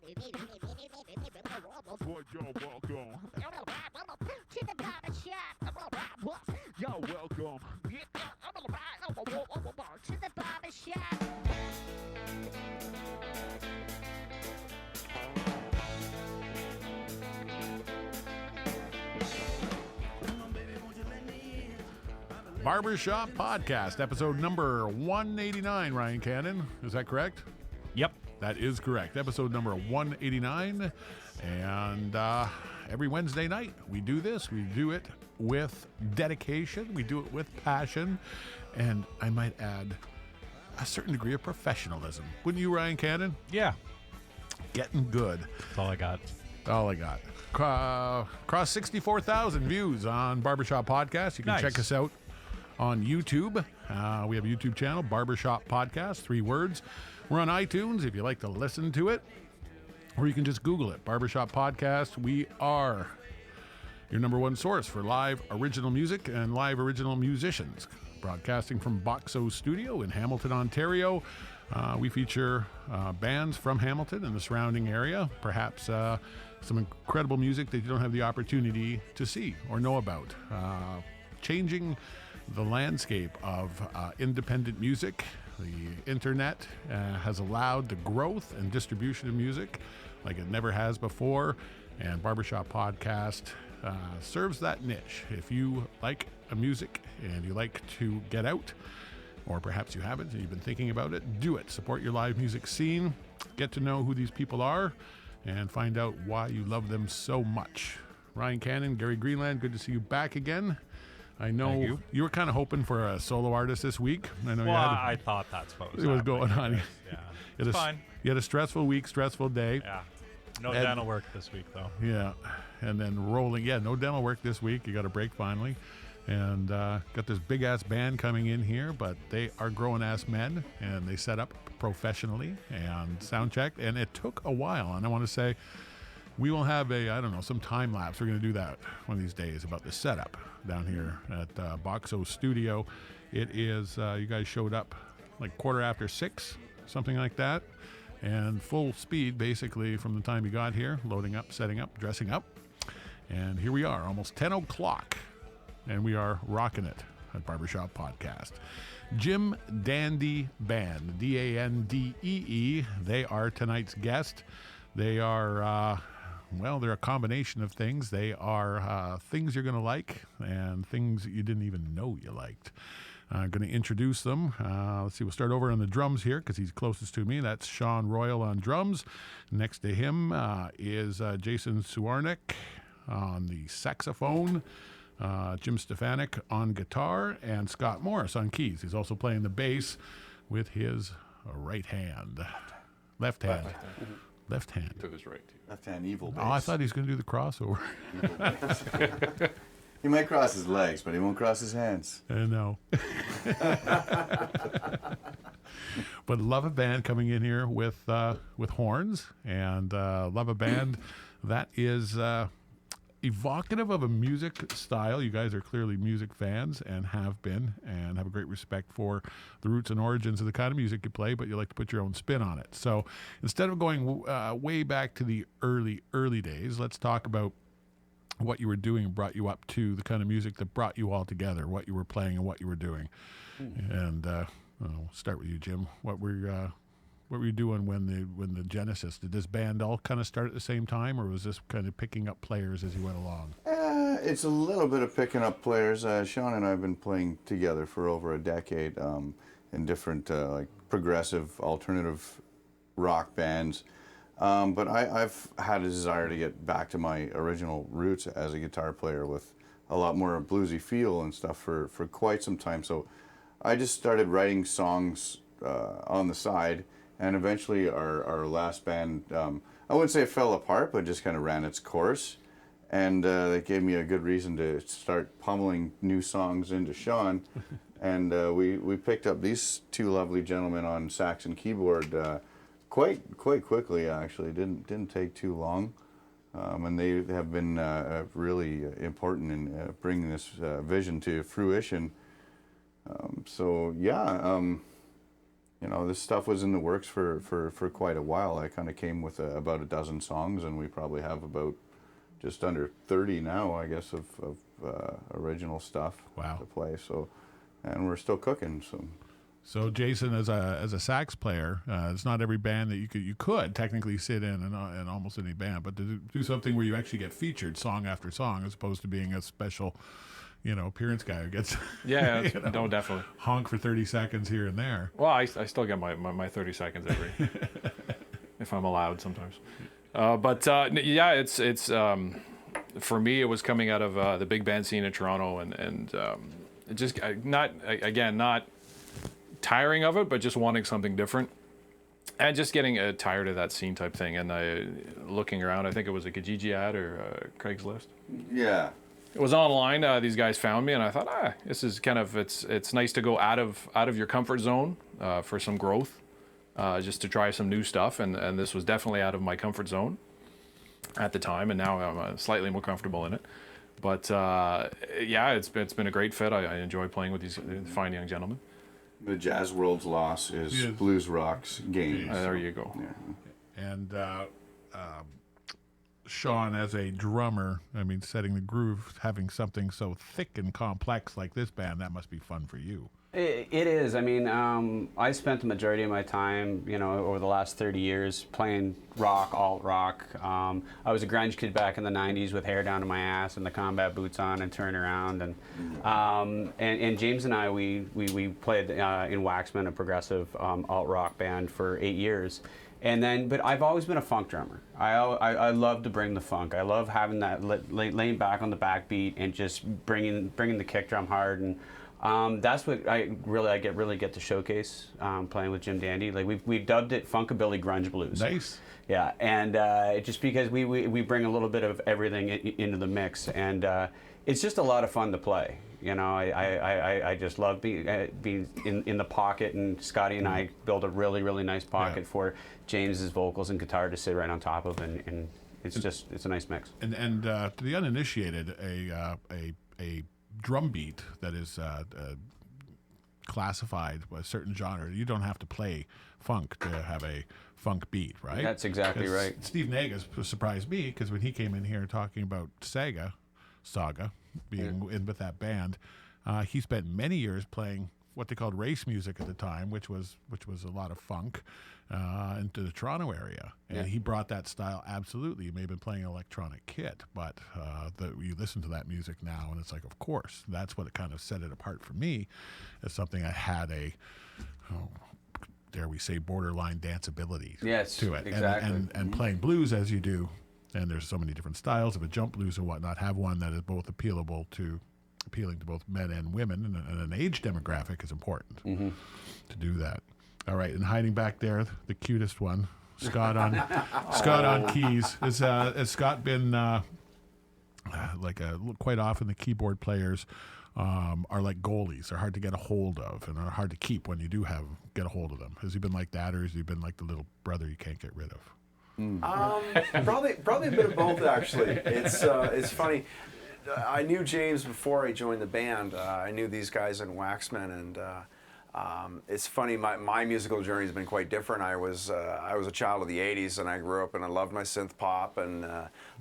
Well, you're welcome. To the barber shop. You're welcome. To the barber shop. Barbershop Podcast, episode number 189, Ryan Cannon. Is that correct? Yep. That is correct. Episode number 189. And every Wednesday night, we do this. We do it with dedication. We do it with passion. And I might add, a certain degree of professionalism. Wouldn't you, Ryan Cannon? Yeah. Getting good. That's all I got. All I got. Cross 64,000 views on Barbershop Podcast. You can check us out on YouTube. We have a YouTube channel, Barbershop Podcast, 3 words. We're on iTunes if you like to listen to it, or you can just Google it, Barbershop Podcast. We are your number one source for live original music and live original musicians. Broadcasting from Boxo Studio in Hamilton, Ontario. We feature bands from Hamilton and the surrounding area, perhaps some incredible music that you don't have the opportunity to see or know about. Changing the landscape of independent music. The internet has allowed the growth and distribution of music like it never has before, and Barbershop Podcast serves that niche. If you like a music and you like to get out, or perhaps you haven't and you've been thinking about it, do it. Support your live music scene, get to know who these people are, and find out why you love them so much. Ryan Cannon, Gary Greenland, good to see you back again. I know you were kind of hoping for a solo artist this week. I know I thought that's what was going on. Yeah, it's fine. You had a stressful week, stressful day. Yeah, no dental work this week though. Yeah, and then rolling. Yeah, no dental work this week. You got a break finally, and got this big ass band coming in here, but they are grown ass men, and they set up professionally and sound checked, and it took a while. And I want to say, we will have some time lapse. We're going to do that one of these days about the setup down here at Boxo Studio. It is, you guys showed up like 6:15, something like that, and full speed basically from the time you got here, loading up, setting up, dressing up. And here we are, almost 10 o'clock, and we are rocking it at Barbershop Podcast. Jim Dan Dee Band, Dandee. They are tonight's guest. They are... they're a combination of things. They are things you're going to like and things you didn't even know you liked. I'm going to introduce them. Let's see, we'll start over on the drums here because he's closest to me. That's Shawn Royal on drums. Next to him is Jason Sewerynem on the saxophone, Jim Stefanuk on guitar, and Scott Morris on keys. He's also playing the bass with his right hand. Left hand. Left hand. To his right. Left hand evil bass. Oh, I thought he was going to do the crossover. He might cross his legs, but he won't cross his hands. I know. But love a band coming in here with horns, and love a band that is evocative of a music style. You guys are clearly music fans and have been, and have a great respect for the roots and origins of the kind of music you play, but you like to put your own spin on it. So instead of going way back to the early days, let's talk about what you were doing and brought you up to the kind of music that brought you all together, what you were playing and what you were doing. And I'll start with you, Jim. What were you doing when the genesis? Did this band all kind of start at the same time, or was this kind of picking up players as you went along? It's a little bit of picking up players. Shawn and I have been playing together for over a decade in different like progressive, alternative rock bands. But I've had a desire to get back to my original roots as a guitar player with a lot more bluesy feel and stuff for quite some time. So I just started writing songs on the side, and eventually our last band, I wouldn't say it fell apart, but just kind of ran its course. And that gave me a good reason to start pummeling new songs into Shawn. And we picked up these two lovely gentlemen on sax and keyboard quite quickly, actually. Didn't take too long. And they have been really important in bringing this vision to fruition. this stuff was in the works for quite a while. I kind of came with about a dozen songs, and we probably have about just under 30 now, I guess, of original stuff to play. So, and we're still cooking. So Jason, as a sax player, it's not every band that you could technically sit in almost any band, but to do something where you actually get featured song after song, as opposed to being a special, appearance guy who gets no, definitely honk for 30 seconds here and there. Well, I still get my 30 seconds every if I'm allowed sometimes. It's for me, it was coming out of the big band scene in Toronto, and just not tiring of it, but just wanting something different, and just getting tired of that scene type thing. And looking around, I think it was a Kijiji ad or Craigslist. Yeah. It was online. These guys found me, and I thought, this is kind of it's nice to go out of your comfort zone for some growth, just to try some new stuff. And this was definitely out of my comfort zone at the time, and now I'm slightly more comfortable in it. But it's been a great fit. I enjoy playing with these fine young gentlemen. The jazz world's loss is blues rock's gain. There you go. Yeah. And Shawn, as a drummer, setting the groove, having something so thick and complex like this band, that must be fun for you. It is. I spent the majority of my time, over the last 30 years playing rock, alt rock. I was a grunge kid back in the 90s with hair down to my ass and the combat boots on and turn around. And James and I, we played in Waxman, a progressive alt rock band, for 8 years. But I've always been a funk drummer. I love to bring the funk. I love having that laying back on the backbeat and just bringing the kick drum hard, and that's what I really get to showcase playing with Jim Dan Dee. Like we've dubbed it Funkabilly Grunge Blues. Nice. Yeah, and just because we bring a little bit of everything into the mix, and it's just a lot of fun to play. I just love being in the pocket, and Scotty and I built a really nice pocket for James's vocals and guitar to sit right on top of, and it's a nice mix. And to the uninitiated, a drum beat that is classified a certain genre, you don't have to play funk to have a funk beat, right? That's exactly right. Steve Nagas surprised me, because when he came in here talking about Saga being in with that band, he spent many years playing what they called race music at the time, which was a lot of funk into the Toronto area, and he brought that style. Absolutely, he may have been playing an electronic kit, but you listen to that music now, and it's like, of course, that's what it kind of set it apart for me as something I had dare we say, borderline danceability to it. Exactly. And playing blues as you do, and there's so many different styles of a jump blues or whatnot, have one that is both appealing to both men and women, and an age demographic is important to do that. All right, and hiding back there, the cutest one, Scott on keys. Has Scott been quite often the keyboard players are like goalies. They're hard to get a hold of and are hard to keep when you do get a hold of them. Has he been like that, or has he been like the little brother you can't get rid of? Probably a bit of both, actually. It's funny. I knew James before I joined the band. I knew these guys in Waxman, and it's funny. My musical journey has been quite different. I was a child of the '80s, and I grew up, and I loved my synth pop and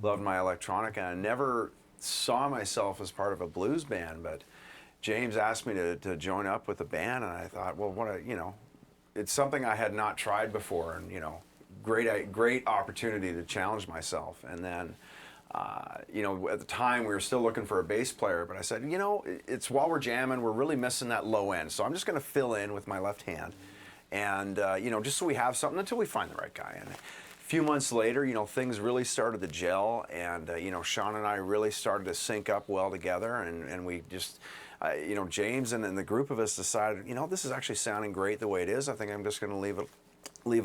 loved my electronic, and I never saw myself as part of a blues band. But James asked me to join up with the band, and I thought, well, it's something I had not tried before, and great opportunity to challenge myself. And then, at the time we were still looking for a bass player, but I said, it's while we're jamming, we're really missing that low end. So I'm just going to fill in with my left hand, and just so we have something until we find the right guy. And a few months later, things really started to gel, and Shawn and I really started to sync up well together, and we just. James and the group of us decided, this is actually sounding great the way it is. I think I'm just going to leave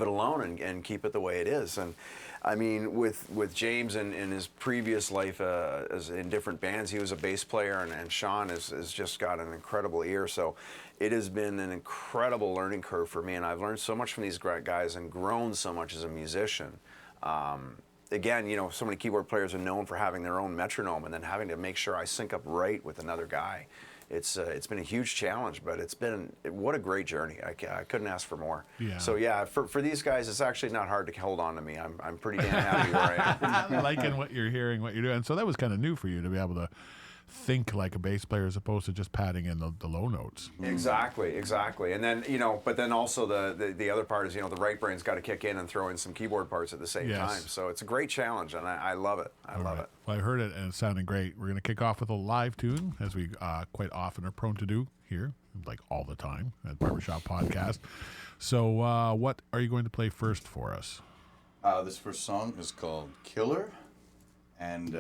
it alone and keep it the way it is. And I mean, with James in his previous life as in different bands, he was a bass player, and Shawn has just got an incredible ear. So it has been an incredible learning curve for me, and I've learned so much from these great guys and grown so much as a musician. Again, so many keyboard players are known for having their own metronome and then having to make sure I sync up right with another guy it's been a huge challenge, but what a great journey. I couldn't ask for more. Yeah. So yeah, for these guys, it's actually not hard to hold on to me. I'm pretty damn happy where I am. Liking what you're hearing, what you're doing. So that was kind of new for you to be able to think like a bass player as opposed to just padding in the low notes. Exactly. And then, but then also the other part is, the right brain's got to kick in and throw in some keyboard parts at the same time. So it's a great challenge, and I love it. I love it. Well, I heard it, and it sounded great. We're going to kick off with a live tune, as we quite often are prone to do here, like all the time at Barbershop Podcast. So what are you going to play first for us? This first song is called Killer, and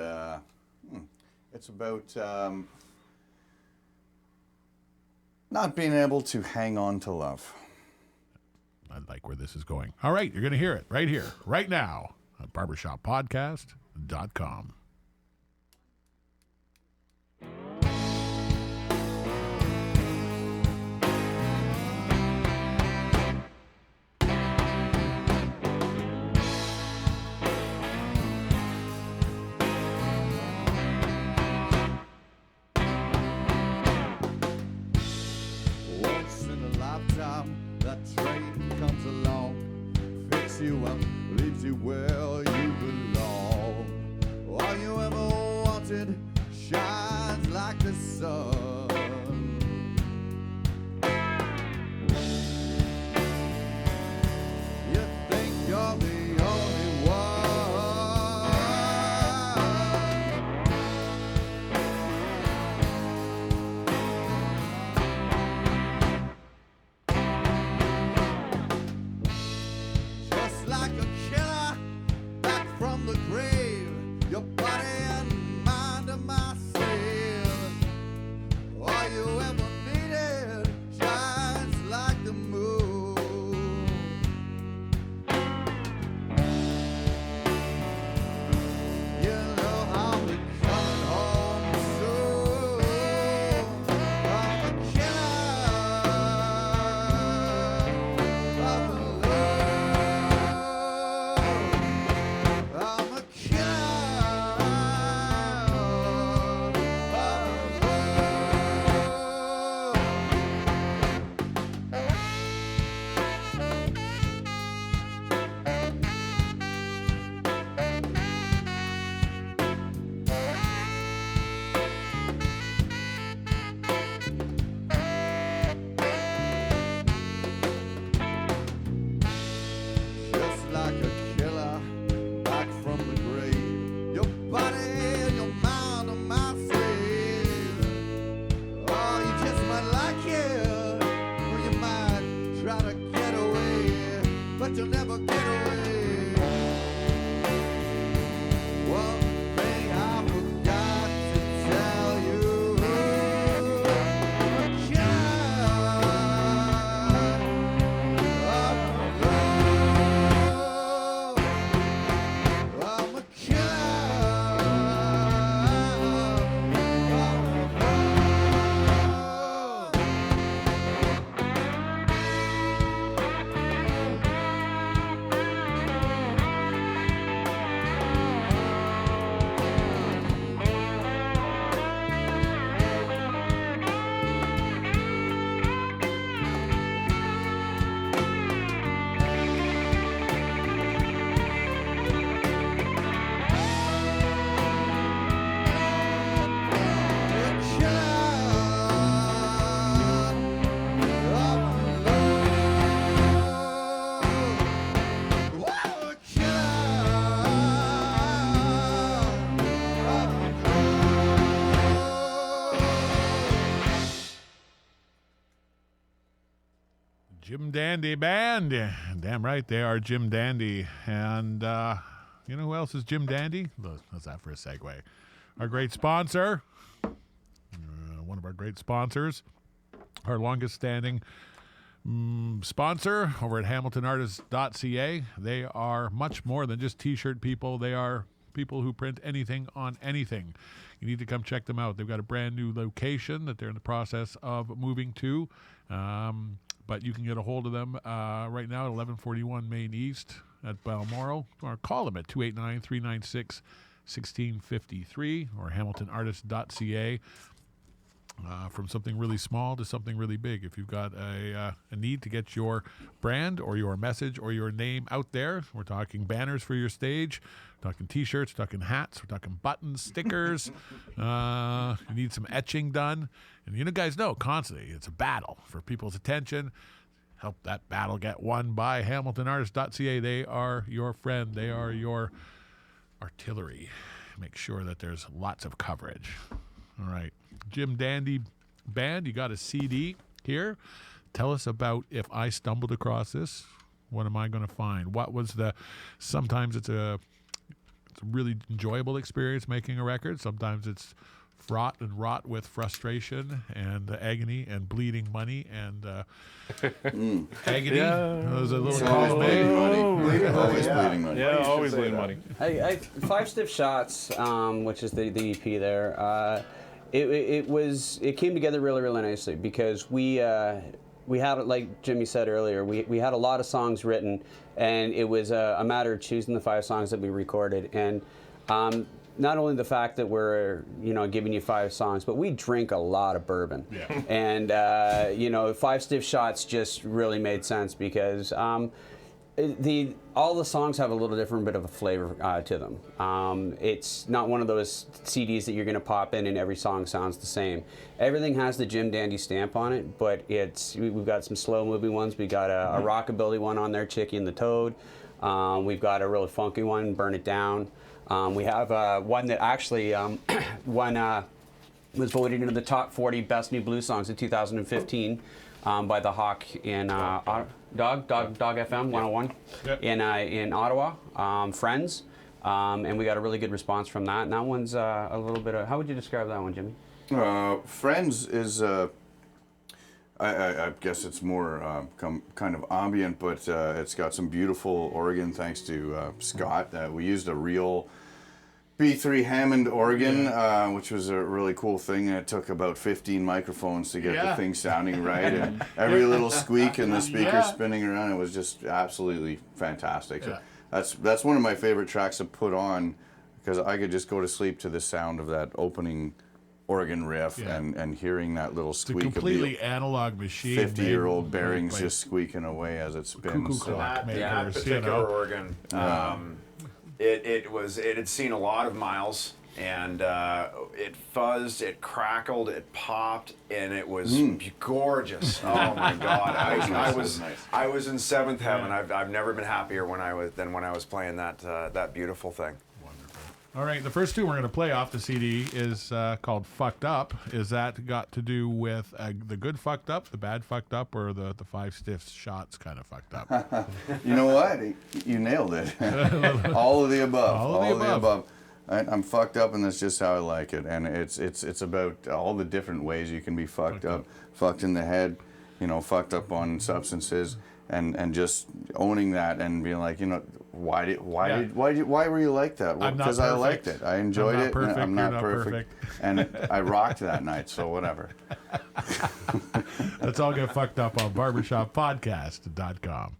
it's about not being able to hang on to love. I like where this is going. All right, you're going to hear it right here, right now, at barbershoppodcast.com. Once in a lifetime, that train comes along, picks you up, leaves you where you belong. All you ever wanted shines like the sun. You think you're the only one. Just like a killer back from the grave, your body and mind are my sin. All you ever needed shines like the moon. You know I'll be coming home soon. I'm a killer of the love. I'm a killer of the Just like a killer back from the grave, your body and your mind are my slave. Oh, you just might like it, or you might try to get away, but you'll never get away. One thing I forgot to tell you, I'm a killer of love. I'm a killer Jim Dan Dee Band. Damn right, they are Jim Dan Dee. And you know who else is Jim Dan Dee? How's that for a segue? Our great sponsor, one of our great sponsors, our longest standing sponsor over at hamiltonartists.ca. They are much more than just t-shirt people. They are people who print anything on anything. You need to come check them out. They've got a brand new location that they're in the process of moving to. But you can get a hold of them right now at 1141 Main East at Balmoral, or call them at 289-396-1653 or hamiltonartist.ca. from something really small to something really big. If you've got a need to get your brand or your message or your name out there, we're talking banners for your stage, we're talking T-shirts, we're talking hats, we're talking buttons, stickers. You need some etching done. And you guys know, constantly, it's a battle for people's attention. Help that battle get won by HamiltonArtist.ca. They are your friend. They are your artillery. Make sure that there's lots of coverage. All right. Jim Dan Dee Band, you got a CD here. Tell us about, if I stumbled across this, what am I going to find? What was sometimes it's a really enjoyable experience making a record. Sometimes it's fraught and wrought with frustration and agony and bleeding money and agony. Those are little Always bleeding money. Always yeah. bleeding money. Yeah, always bleeding money. Five Stiff Shots, which is the EP there. It came together really nicely because we had, like Jimmy said earlier, we had a lot of songs written, and it was a matter of choosing the 5 songs that we recorded. And not only the fact that we're giving you 5 songs, but we drink a lot of bourbon. Yeah. And Five Stiff Shots just really made sense because all the songs have a little different bit of a flavor to them. It's not one of those CDs that you're going to pop in and every song sounds the same. Everything has the Jim Dan Dee stamp on it, but we've got some slow moving ones. We got a rockabilly one on there, Chicky and the Toad. We've got a really funky one, Burn It Down. We have one that actually was voted into the top 40 best new blues songs in 2015 by the Hawk in Dog FM 101 in Ottawa. Friends, and we got a really good response from that. And that one's a little bit of, how would you describe that one, Jimmy? Friends is, I guess it's more kind of ambient, but it's got some beautiful organ thanks to Scott. We used a real B3 Hammond organ, which was a really cool thing. It took about 15 microphones to get the thing sounding right, and every little squeak and the speaker spinning around. It was just absolutely fantastic. So that's one of my favorite tracks to put on because I could just go to sleep to the sound of that opening organ riff and hearing that little squeak. It's a completely analog machine. 50-year-old bearings just squeaking away as it spins. That particular organ. It had seen a lot of miles, and it fuzzed, it crackled, it popped, and it was gorgeous. Oh my God! I was in seventh heaven. I've never been happier than when I was playing that beautiful thing. All right, the first two we're going to play off the CD is called Fucked Up. Is that got to do with the good fucked up, the bad fucked up, or the 5 Stiff Shots kind of fucked up? You know what? You nailed it. All of the above. All of the above. I'm fucked up, and that's just how I like it. And it's about all the different ways you can be fucked up. Fucked in the head, fucked up on substances. And just owning that and being like, why were you like that? Well, because I liked it. I enjoyed it. Perfect. I'm not perfect. And I rocked that night, so whatever. Let's all get fucked up on barbershoppodcast.com.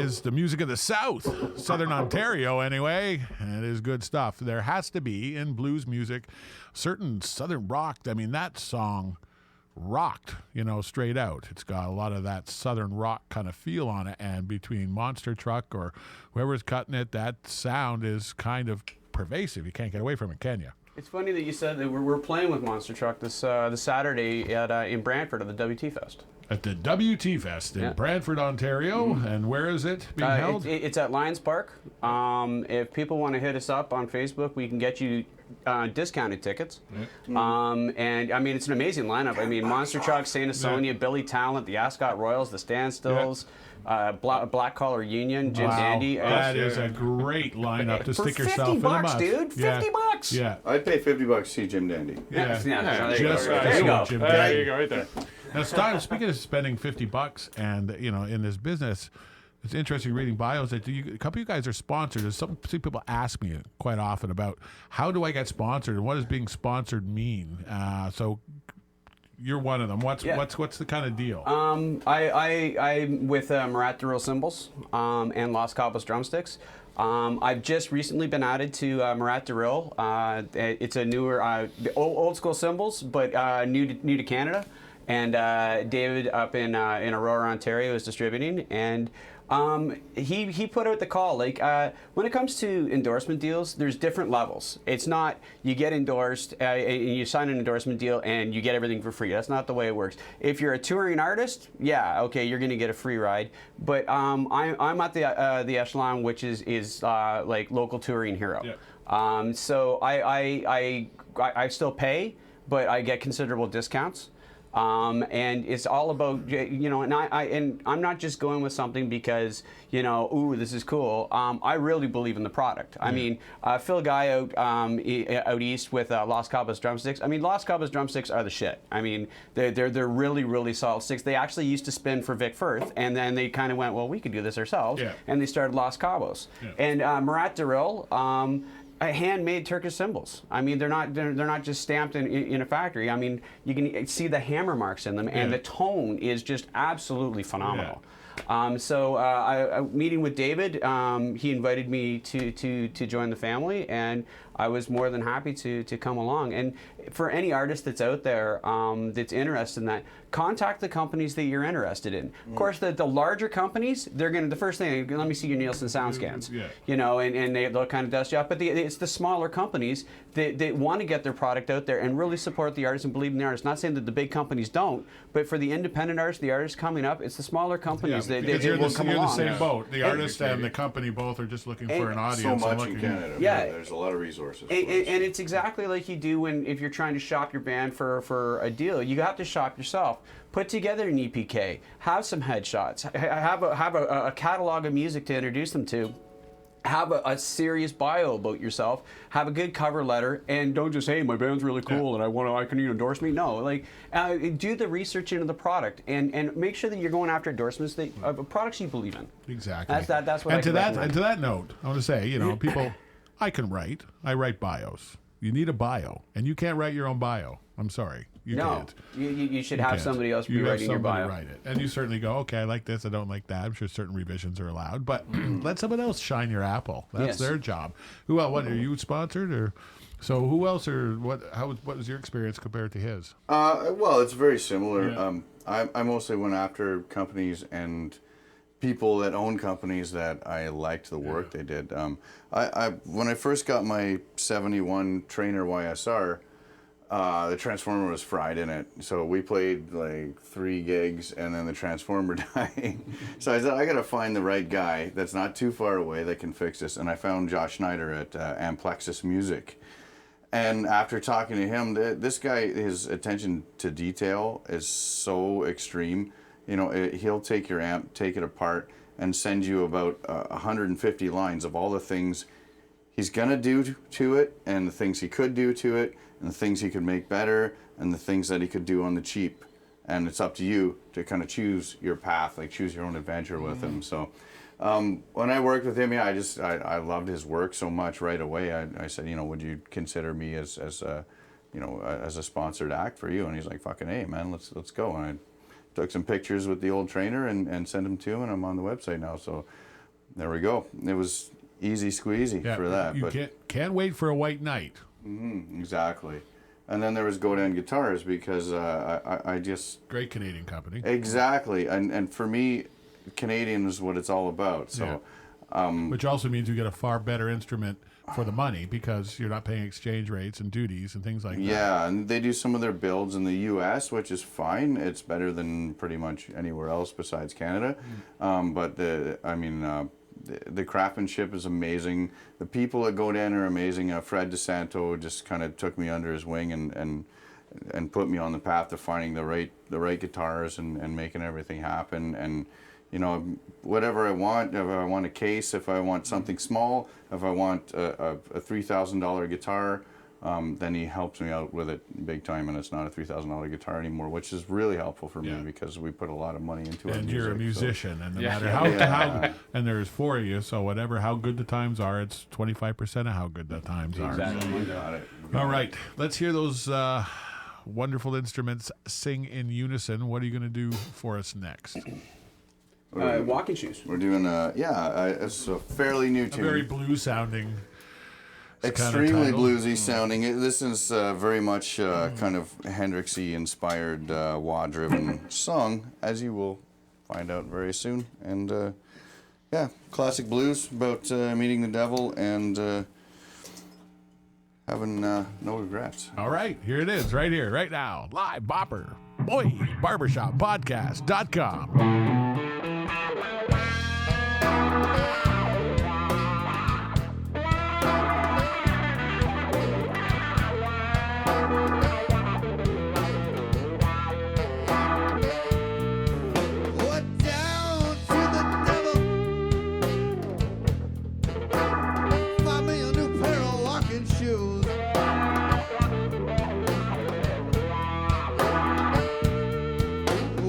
is the music of the South, Southern Ontario anyway, and it is good stuff. There has to be, in blues music, certain Southern rock. I mean, that song rocked, straight out. It's got a lot of that Southern rock kind of feel on it, and between Monster Truck or whoever's cutting it, that sound is kind of pervasive. You can't get away from it, can you? It's funny that you said that we're playing with Monster Truck this Saturday at in Brantford at the WT Fest. At the WT Fest in Brantford, Ontario. And where is it being held? It's at Lions Park. If people want to hit us up on Facebook, we can get you discounted tickets. And I mean, it's an amazing lineup. I mean, Monster Truck, Saint Sonia, Billy Talent, the Ascot Royals, the Standstills, Black Collar Union, Jim Dan Dee. That is a great lineup to stick yourself in the mud. $50, dude. $50. Yeah. I'd pay $50 to see Jim Dan Dee. Yeah. There you go. There you go, right there. Now, speaking of spending $50, and in this business, it's interesting reading bios that a couple of you guys are sponsored. There's some people ask me quite often about how do I get sponsored and what does being sponsored mean. So you're one of them. What's the kind of deal? I'm with Murat Drill Cymbals and Los Cabos Drumsticks. I've just recently been added to Murat Drill. It's a newer, old school cymbals, but new to Canada. And David up in Aurora, Ontario is distributing, and he put out the call. Like when it comes to endorsement deals, there's different levels. It's not you get endorsed, and you sign an endorsement deal, and you get everything for free. That's not the way it works. If you're a touring artist, yeah, okay, you're going to get a free ride. But I'm at the echelon, which is like local touring hero. Yeah. So I still pay, but I get considerable discounts. And it's all about, and I'm not just going with something because, ooh, this is cool. I really believe in the product. I mean, Phil Guy out east with Los Cabos Drumsticks. I mean, Los Cabos Drumsticks are the shit. I mean, they're really, really solid sticks. They actually used to spin for Vic Firth, and then they kind of went, well, we could do this ourselves. Yeah. And they started Los Cabos. Yeah. And Murat Drill, handmade Turkish cymbals. I mean, they're not just stamped in a factory. I mean, you can see the hammer marks in them, and the tone is just absolutely phenomenal. Yeah. So meeting with David, he invited me to join the family, and I was more than happy to come along. And for any artist that's out there that's interested in that, contact the companies that you're interested in. Of course, the larger companies, they're going to, the first thing, let me see your Nielsen sound scans, and they'll kind of dust you off. But it's the smaller companies that want to get their product out there and really support the artists and believe in the artists. Not saying that the big companies don't, but for the independent artists, the artists coming up, it's the smaller companies that will come along. You're the same boat. The artist and the company both are just looking for an audience. So much in Canada. Yeah, there's a lot of resources. And it's exactly like you do if you're trying to shop your band for a deal. You have to shop yourself. Put together an EPK. Have some headshots. Have a catalog of music to introduce them to. Have a serious bio about yourself. Have a good cover letter, and don't just hey, my band's really cool, and can you endorse me? No, like do the research into the product, and make sure that you're going after endorsements of products you believe in. Exactly. That's what. And to that note, I want to say, people, I write bios. You need a bio, and you can't write your own bio. I'm sorry. You can't. You should have somebody else be writing your bio. Write it. And you certainly go, okay, I like this, I don't like that. I'm sure certain revisions are allowed, but let someone else shine your apple. That's their job. Who else? What, are you sponsored? Or so who else, or what was your experience compared to his? Well, it's very similar. Yeah. I mostly went after companies and people that own companies that I liked the work they did. When I first got my 71 Trainer YSR, the transformer was fried in it, so we played like 3 gigs, and then the transformer died. So I said, I gotta find the right guy that's not too far away that can fix this, and I found Josh Schneider at Amplexus Music. And after talking to him, this guy, his attention to detail is so extreme. He'll take your amp, take it apart, and send you about 150 lines of all the things he's gonna do to it, and the things he could do to it, and the things he could make better, and the things that he could do on the cheap. And it's up to you to kind of choose your path, like choose your own adventure with him. So when I worked with him, I loved his work so much right away. I said, would you consider me as a sponsored act for you? And he's like, fucking A, man, let's go. And I took some pictures with the old trainer and sent them to him, and I'm on the website now. So there we go. It was easy squeezy Yeah, for that. you But can't wait for a white night. exactly. And then there was Godin Guitars because I just Great Canadian company. exactly, and for me, Canadian is what it's all about. So. Which also means you get a far better instrument for the money because you're not paying exchange rates and duties and things like that. Yeah, and they do some of their builds in the U.S., which is fine. It's better than pretty much anywhere else besides Canada. But the craftsmanship is amazing. The people at Godin are amazing. Fred DeSanto just kind of took me under his wing and put me on the path to finding the right guitars and making everything happen. And you know, whatever I want, if I want a case, if I want something small, if I want a $3,000 guitar, then he helps me out with it big time, and it's not a $3,000 guitar anymore, which is really helpful for me because we put a lot of money into it. And you're a musician, and no matter Yeah. and there's 4 of you, so whatever how good the times are, it's 25% of how good the times are. Exactly. You got it. All right, let's hear those wonderful instruments sing in unison. What are you going to do for us next? Walking shoes. We're doing it's a fairly new A tune. very blues sounding. Extremely bluesy sounding. This is very much kind of Hendrixy inspired wah-driven song, as you will find out very soon. And classic blues about meeting the devil and having no regrets. All right, here it is, right here, right now, live Barber, barbershoppodcast.com. Went down to the devil. Find me a new pair of walking shoes.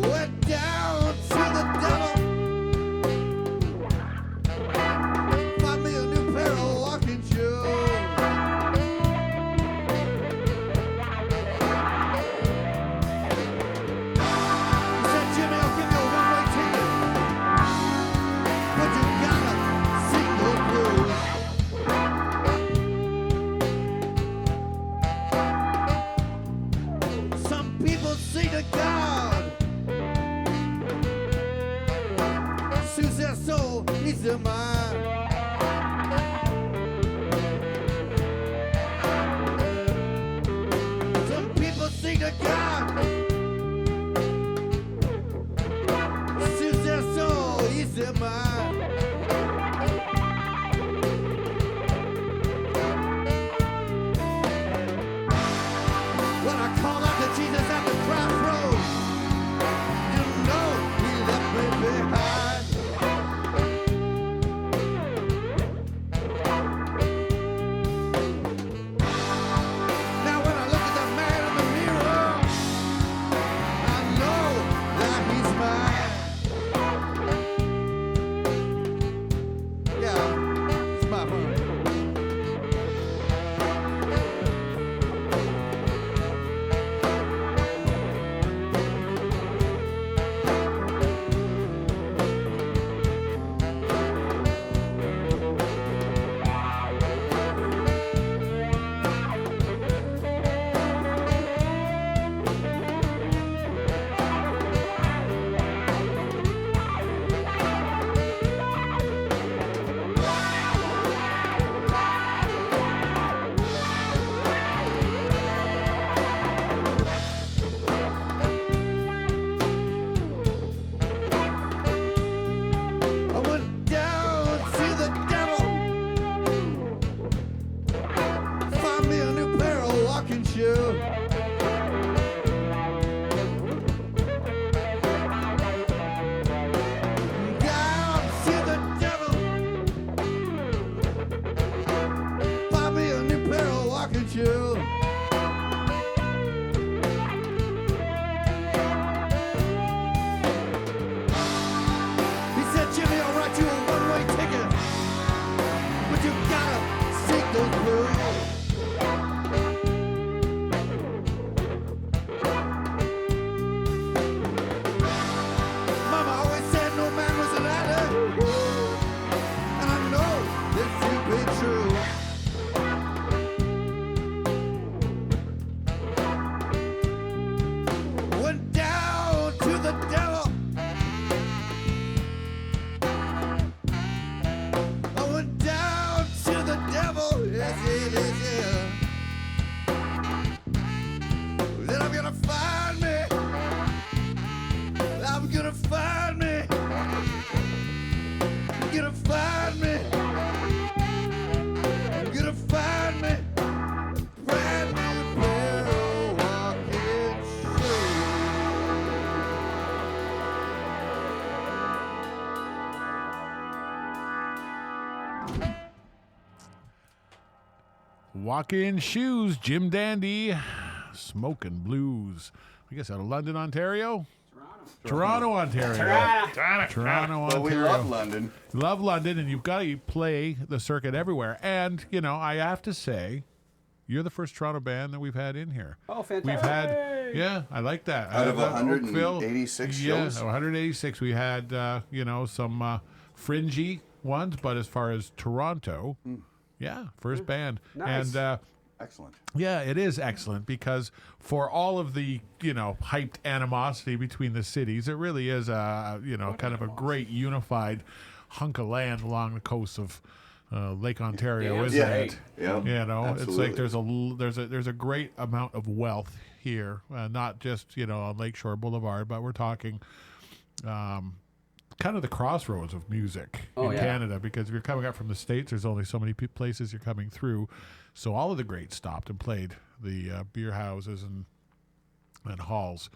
Went down to the devil. Find me a new pair of walking shoes. He said, Jimmy, I'll give you a one-way ticket, but you gotta sing the blues. Some people say to God, soothes their soul, ease their mind. Some people say to God, soothes their soul, ease their mind. When I call out to Jesus at the crossroads, you know he left me behind. Now when I look at the man in the mirror, I know that he's mine. Yeah, it's my friend. I went down to the devil. Find me a new pair of walking shoes. Down to the devil. Find me a new pair of walking shoes. He said, Jimmy, I'll write you a one-way ticket, but you gotta sing those blues. Mama always said no man was an adder. Walk-in shoes, Jim Dan Dee, Smoking Blues. I guess out of London, Ontario? Toronto, Ontario. Toronto, Ontario. Well, we love London. Love London, and you've got to play the circuit everywhere. And, you know, I have to say, you're the first Toronto band that we've had in here. Oh, fantastic. We've had, yeah, I like that. Out of Oakville, 186 yeah, shows? 186. We had, you know, some fringy ones, but as far as Toronto, yeah, first band. Nice. And, Excellent. yeah, it is excellent because for all of the, you know, hyped animosity between the cities, it really is a, you know, kind of a great unified hunk of land along the coast of Lake Ontario, Yeah. isn't Yeah. it? Yeah. You know, Absolutely. it's like there's a great amount of wealth here, not just, you know, on Lakeshore Boulevard, but we're talking kind of the crossroads of music in Canada, because if you're coming up from the States, there's only so many places you're coming through. So all of the greats stopped and played the beer houses and halls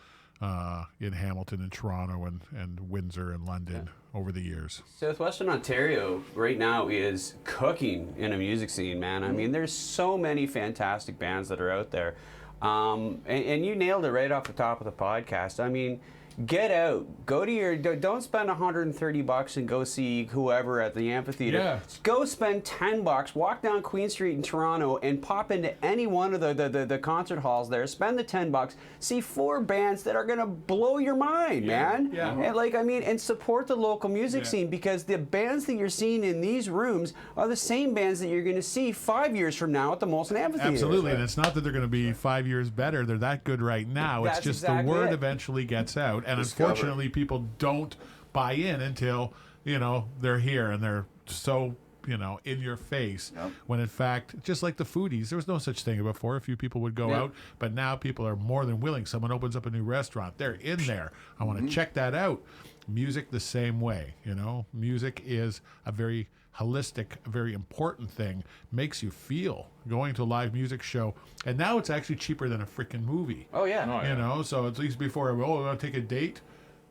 in Hamilton and Toronto and Windsor and London over the years. Southwestern Ontario right now is cooking in a music scene, man. I mean, there's so many fantastic bands that are out there. And you nailed it right off the top of the podcast. I mean, get out, go to your, don't spend $130 and go see whoever at the amphitheater. Yeah. Go spend $10, walk down Queen Street in Toronto and pop into any one of the concert halls there, spend the $10, see 4 bands that are gonna blow your mind, man. Yeah. And like, I mean, and support the local music scene, because the bands that you're seeing in these rooms are the same bands that you're gonna see 5 years from now at the Molson Amphitheater. Absolutely, and it's not that they're going to be 5 years better. They're that good right now. That's it's just exactly the word it. eventually gets out, and Discover. unfortunately, people don't buy in until, you know, they're here and they're so, you know, in your face. Yep. When in fact, just like the foodies, there was no such thing before. A few people would go out, but now people are more than willing. Someone opens up a new restaurant, they're in there. I want to check that out. Music the same way, you know. Music is a very holistic, a very important thing. Makes you feel going to a live music show, and now it's actually cheaper than a freaking movie. Oh yeah. You know, so at least before, we're going to take a date,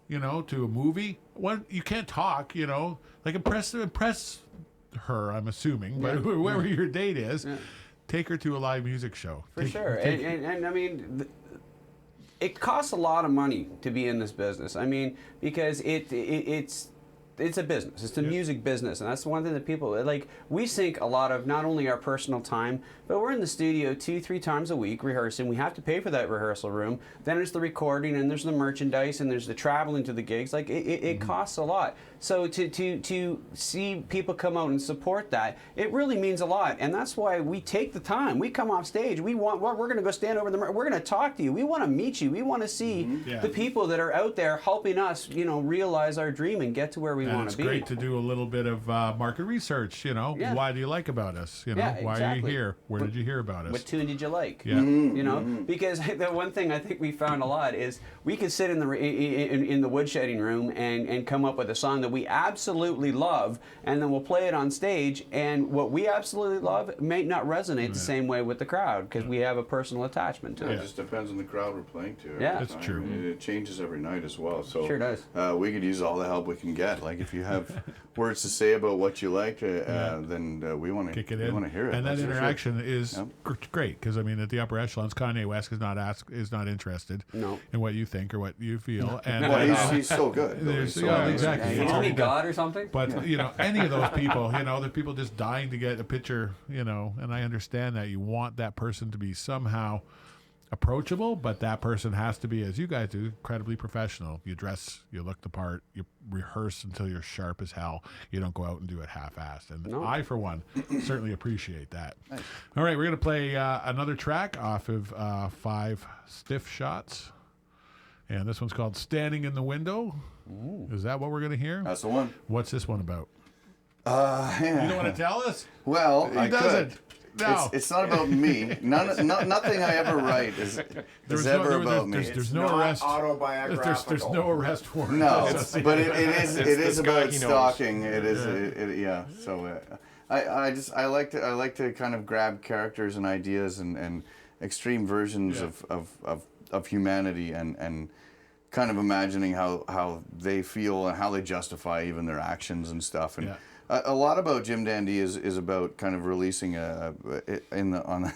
you know, to a movie. When you can't talk, you know, like impress her, I'm assuming, but whoever your date is, take her to a live music show. For sure. And I mean, it costs a lot of money to be in this business. I mean, because it's a business. It's the music business, and that's one thing that people like. We sink a lot of not only our personal time, but we're in the studio 2-3 times a week rehearsing. We have to pay for that rehearsal room. Then there's the recording, and there's the merchandise, and there's the traveling to the gigs. Like it costs a lot. So to see people come out and support that, it really means a lot, and that's why we take the time. We come off stage. We're going to go stand over we're going to talk to you. We want to meet you. We want to see the people that are out there helping us, you know, realize our dream and get to where we want to be. It's great to do a little bit of market research, you know. Why do you like about us? You know, why are you here? Where did you hear about us? What tune did you like? Yeah. You know, because the one thing I think we found a lot is we can sit in the woodshedding room and come up with a song that we absolutely love, and then we'll play it on stage, and what we absolutely love may not resonate the same way with the crowd, because we have a personal attachment to It it. just depends on the crowd we're playing to. Yeah. That's true. I mean, it changes every night as well. So Sure does. We could use all the help we can get. Like if you have words to say about what you like, then we want to Kick it in. We want to hear it. And that that's for sure. interaction is great, because I mean, at the upper echelons, Kanye West is not interested in what you think or what you feel. And Well, he's so good. though. There's- He's so yeah, amazing. exactly. Isn't It's he all- God or something? But, you know, any of those people, you know, they're people just dying to get a picture, you know, and I understand that you want that person to be somehow approachable, but that person has to be, as you guys do, incredibly professional. You dress, you look the part, you rehearse until you're sharp as hell. You don't go out and do it half-assed. And I, for one, certainly appreciate that. Nice. All right, we're going to play another track off of 5 Stiff Shots. And this one's called Standing in the Window. Ooh. Is that what we're going to hear? That's the one. What's this one about? Yeah. You don't want to tell us? Well, He I doesn't. could. No. It's not about me. Nothing I ever write is ever about me. There's no not arrest. autobiographical. There's no arrest warrant. No, but it is this guy about he knows. stalking. It is, yeah. So I like to kind of grab characters and ideas and extreme versions of humanity and kind of imagining how they feel and how they justify even their actions and stuff. And A lot about Jim Dan Dee is about kind of releasing on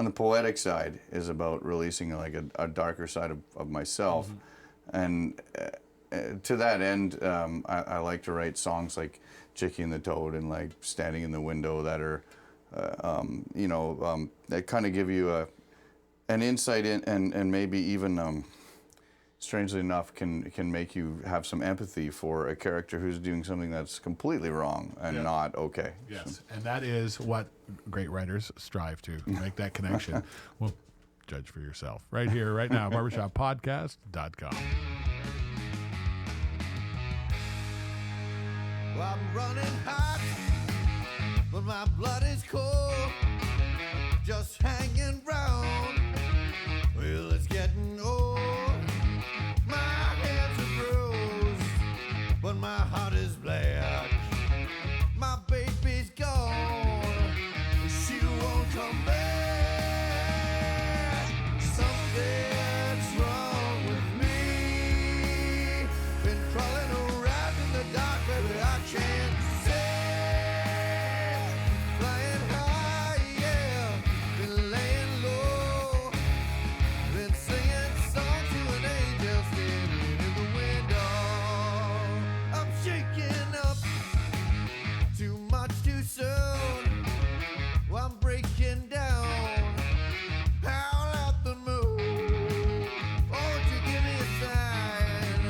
the poetic side is about releasing like a darker side of myself, and to that end, I like to write songs like Chicky and the Toad and like Standing in the Window that are, that kind of give you an insight in and maybe even. Strangely enough, can make you have some empathy for a character who's doing something that's completely wrong and not okay. Yes, and that is what great writers strive to make that connection. Well, judge for yourself. Right here, right now, barbershoppodcast.com. Well, I'm running hot, but my blood is cold. Just hanging round. Well, it's getting old. My hands are bruised, but my heart is black. My baby's gone, she won't come back. Something's wrong with me. Been crawling around in the dark, baby, I can't say. Flying high, yeah, been laying low. Been singing songs to an angel standing in the window. I'm shaking up too much too soon. Well, I'm breaking down. Howl at the moon. Won't you give me a sign?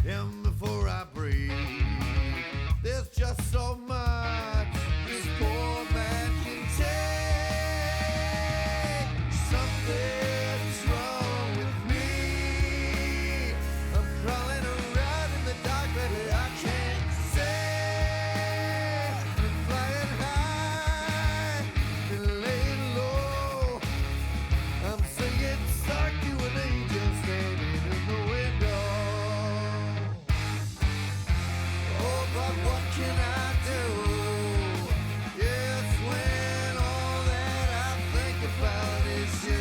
And before I breathe, there's just so much this poor man can take. Something's wrong with me. I'm crawling around in the dark, baby, I can't say. I'm flying high, been laying low. I'm singing song to an angel standing in the window. Oh, but what can I do? Yes, when all that I think about is you.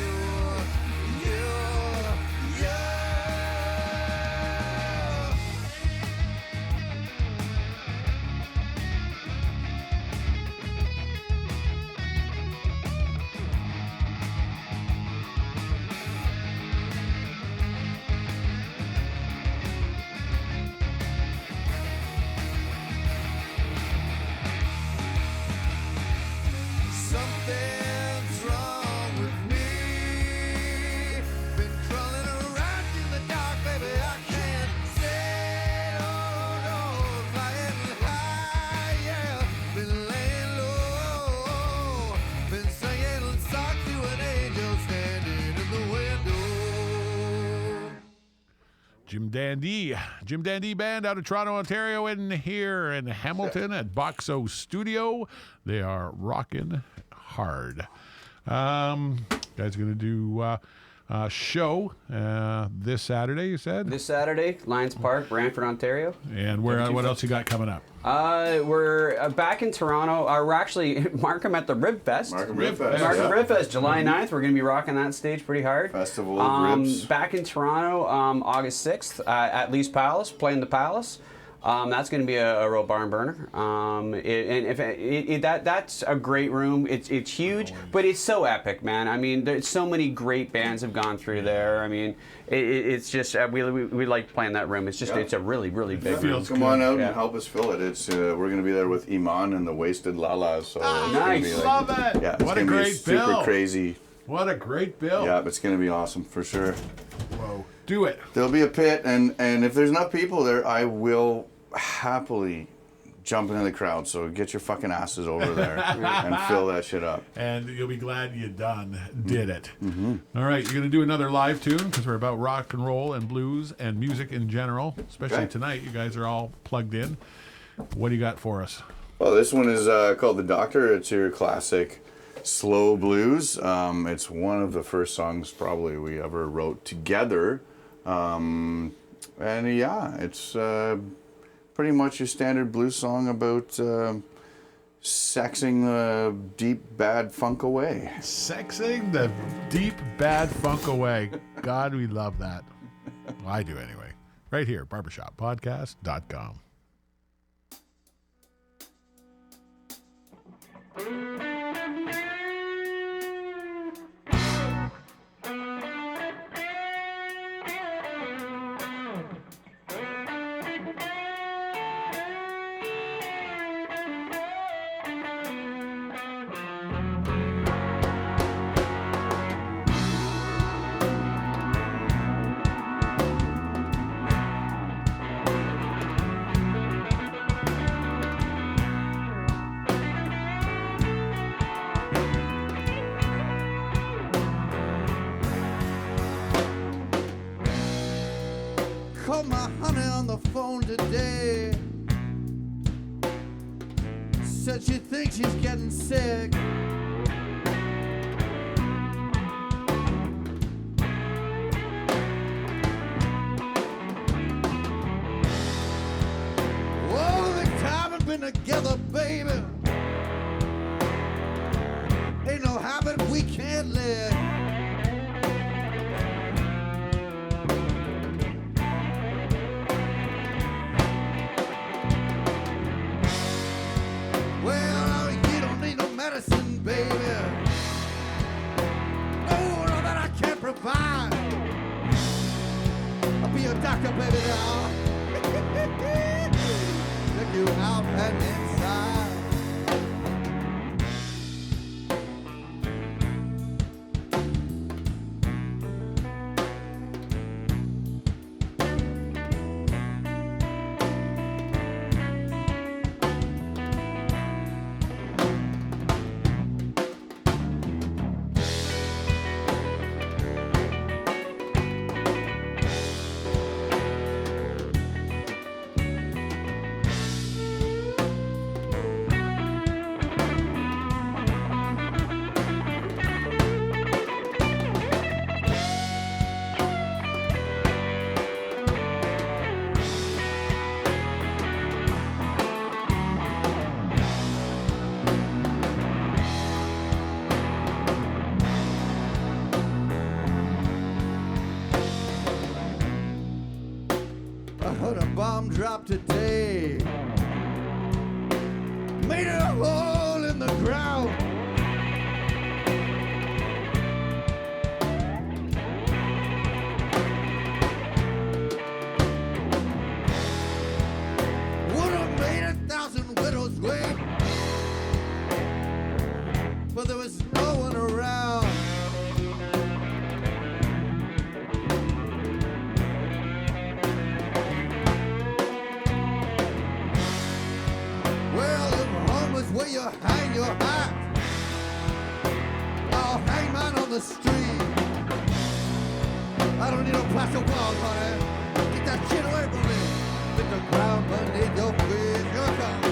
Something's wrong with me. Been crawling around in the dark, baby, I can't say. Oh no, flying high, yeah. Been laying low. Been singing songs to an angel standing in the window. Jim Dan Dee Band out of Toronto, Ontario, in here in Hamilton at Boxo Studio. They are rocking hard. Guys going to do a show this Saturday, you said? This Saturday, Lions Park, Brantford, Ontario. And what else you got coming up? We're back in Toronto. We're actually Markham at the Rib Fest. Markham Rib Fest. Markham Rib Fest, July 9th. We're going to be rocking that stage pretty hard. Festival of Ribs. Back in Toronto, August 6th at Lee's Palace, playing the Palace. That's going to be a real barn burner. That's a great room. It's huge, but it's so epic, man. I mean, there's so many great bands have gone through there. I mean, it's just we like playing that room. It's just it's a really big room. Come on out and help us fill it. It's we're going to be there with Iman and the Wasted Lalas. So it's gonna be Love it. Yeah, it's What a gonna be great super bill. crazy. What a great bill. Yeah, it's going to be awesome for sure. Whoa. Do it. There'll be a pit, and if there's enough people there, I will happily jump into the crowd. So get your fucking asses over there and fill that shit up. And you'll be glad you did it. All right, you're going to do another live tune because we're about rock and roll and blues and music in general, especially tonight. You guys are all plugged in. What do you got for us? Well, this one is called The Doctor. It's your classic slow blues. It's one of the first songs probably we ever wrote together. And yeah, it's pretty much your standard blues song about sexing the deep, bad funk away. Sexing the deep, bad funk away. God, we love that. Well, I do anyway. Right here, barbershoppodcast.com. Called my honey on the phone today. Said she thinks she's getting sick. Oh, the time we've been together, baby. Ain't no habit we can't live. Well, you don't need no medicine, baby. Oh, no, that I can't provide. I'll be your doctor, baby, now. Check you out and inside. I heard a bomb drop today. Made a hole in the ground. Would have made 1,000 widows wait, but there was no one around. Well, if home is where you hang your hat, I'll hang mine on the street. I don't need no plaster walls, honey. Get that shit away from me. Hit the ground beneath your feet. Here it comes.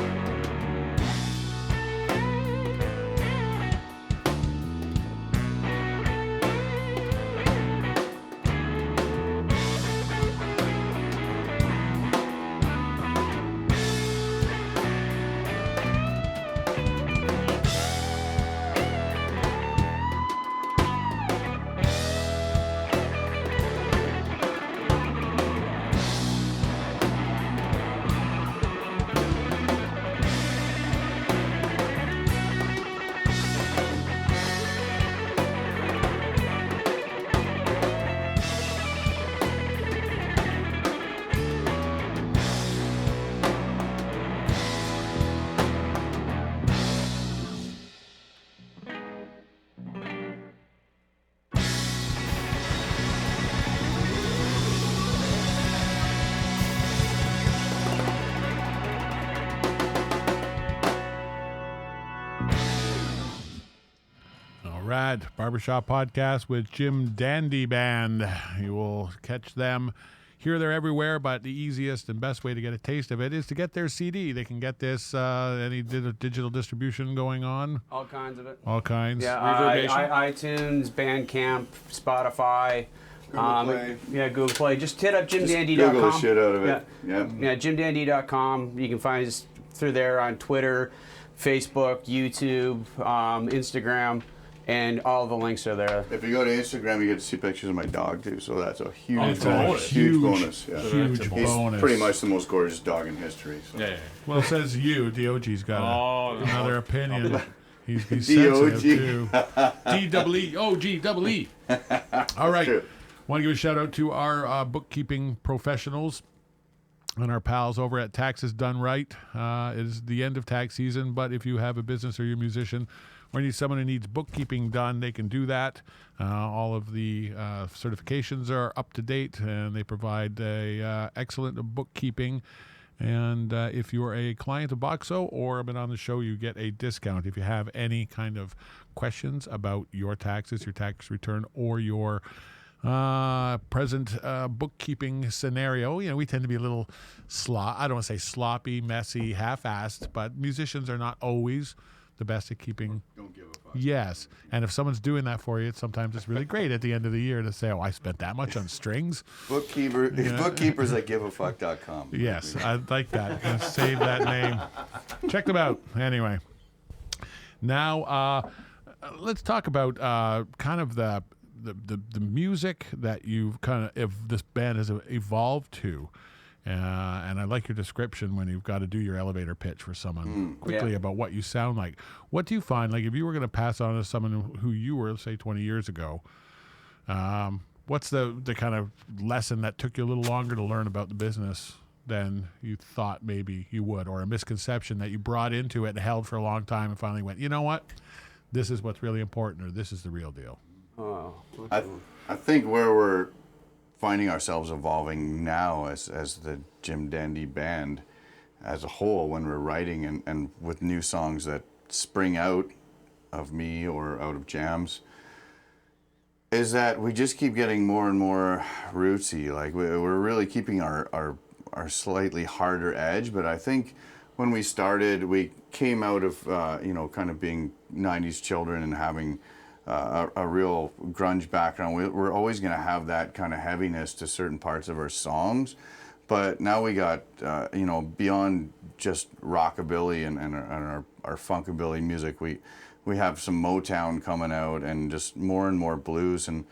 Rad Barbershop Podcast with Jim Dan Dee Band. You will catch them here, there, everywhere, but the easiest and best way to get a taste of it is to get their CD. They can get this, any digital distribution going on? All kinds of it. All kinds? Yeah, Reverbation? iTunes, Bandcamp, Spotify. Google Play. Yeah, Google Play. Just hit up Just jimdandy.com. Google the shit out of it. Yeah, Yeah. jimdandy.com. You can find us through there on Twitter, Facebook, YouTube, Instagram, and all the links are there. If you go to Instagram, you get to see pictures of my dog too. So that's a huge It's a bonus. Huge bonus. Yeah. Huge He's bonus. pretty much the most gorgeous dog in history. So. Yeah. Well, it says you. DOG's got another opinion. He's D-O-G. sensitive too. D-double-E-O-G-double-E. All right. True. Want to give a shout out to our bookkeeping professionals and our pals over at Taxes Done Right. It is the end of tax season, but if you have a business or you're a musician or need someone who needs bookkeeping done, they can do that. All of the certifications are up to date, and they provide excellent bookkeeping. And if you're a client of Boxo or have been on the show, you get a discount. If you have any kind of questions about your taxes, your tax return, or your present bookkeeping scenario, we tend to be a little I don't want to say sloppy, messy, half-assed, but musicians are not always the best at keeping. Don't give a fuck. Yes, and if someone's doing that for you, sometimes it's really great at the end of the year to say, "Oh, I spent that much on strings." Bookkeepers at giveafuck.com. Yes, I'd like that. And save that name. Check them out. Anyway, now let's talk about kind of the music that you've if this band has evolved to. And I like your description when you've got to do your elevator pitch for someone quickly about what you sound like. What do you find, like if you were going to pass on to someone who you were, say, 20 years ago, what's the kind of lesson that took you a little longer to learn about the business than you thought maybe you would, or a misconception that you brought into it and held for a long time and finally went, you know what, this is what's really important, or this is the real deal? Oh, I think where we're finding ourselves evolving now as the Jim Dan Dee band as a whole, when we're writing and with new songs that spring out of me or out of jams, is that we just keep getting more and more rootsy. Like we're really keeping our slightly harder edge. But I think when we started, we came out of kind of being 90s children and having a real grunge background. We're always going to have that kind of heaviness to certain parts of our songs, but now we got beyond just rockabilly and our funkabilly music. We have some Motown coming out and just more and more blues, and